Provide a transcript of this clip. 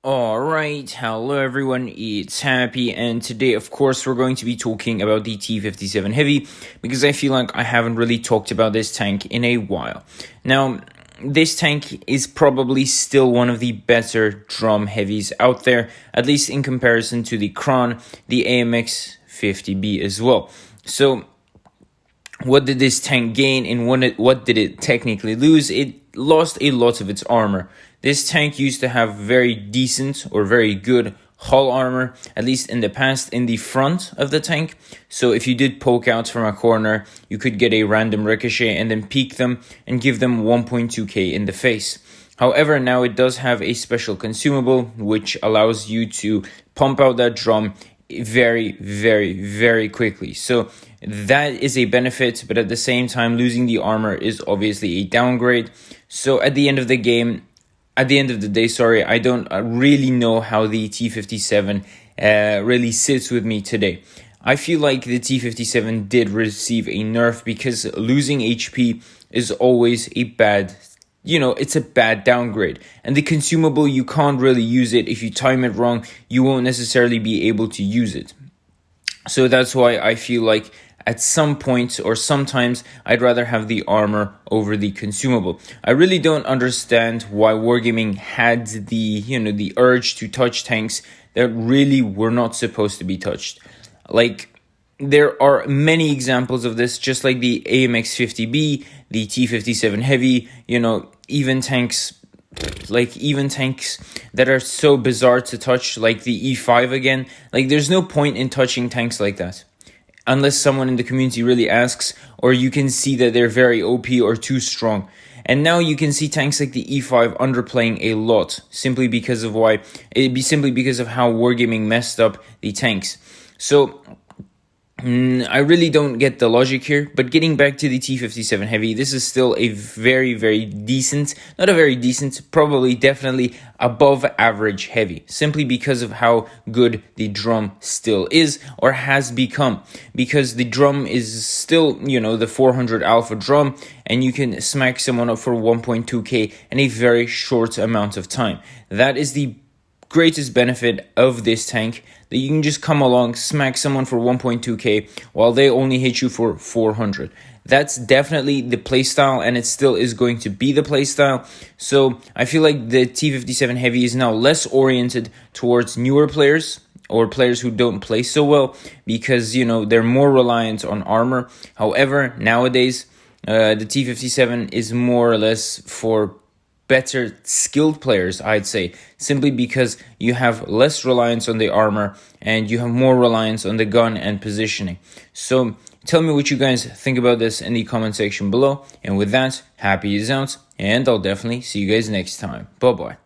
Alright, hello everyone, it's Happy, and today of course we're going to be talking about the T-57 Heavy, because I feel like I haven't really talked about this tank in a while. Now, this tank is probably still one of the better drum heavies out there, at least in comparison to the Kron, the AMX 50B as well. So, what did this tank gain and what did it technically lose? It lost a lot of its armor. This tank used to have very decent or very good hull armor, at least in the past, in the front of the tank. So if you did poke out from a corner, you could get a random ricochet and then peek them and give them 1.2k in the face. However, now it does have a special consumable, which allows you to pump out that drum very quickly. So that is a benefit, but at the same time, losing the armor is obviously a downgrade. So at the end of the day, I don't really know how the T-57 really sits with me today. I feel like the T-57 did receive a nerf because losing HP is always a bad, it's a bad downgrade. And the consumable, you can't really use it. If you time it wrong, you won't necessarily be able to use it. So that's why I feel like at some point or sometimes I'd rather have the armor over the consumable. I really don't understand why Wargaming had the urge to touch tanks that really were not supposed to be touched. Like, there are many examples of this, just like the AMX 50B, the T-57 Heavy, even tanks that are so bizarre to touch, like the E5 again. Like, there's no point in touching tanks like that, unless someone in the community really asks, or you can see that they're very OP or too strong. And now you can see tanks like the E5 underplaying a lot, simply because of how Wargaming messed up the tanks. So I really don't get the logic here, but getting back to the T-57 Heavy, this is still a very decent, probably definitely above average heavy, simply because of how good the drum still is or has become, because the drum is still, the 400 alpha drum, and you can smack someone up for 1.2k in a very short amount of time. That is the greatest benefit of this tank, that you can just come along, smack someone for 1.2k while they only hit you for 400. That's definitely the playstyle, and it still is going to be the playstyle. So I feel like the T-57 Heavy is now less oriented towards newer players or players who don't play so well, because they're more reliant on armor. However, nowadays the T-57 is more or less for better skilled players, I'd say, simply because you have less reliance on the armor and you have more reliance on the gun and positioning. So tell me what you guys think about this in the comment section below. And with that, Happy is out, and I'll definitely see you guys next time. Bye bye.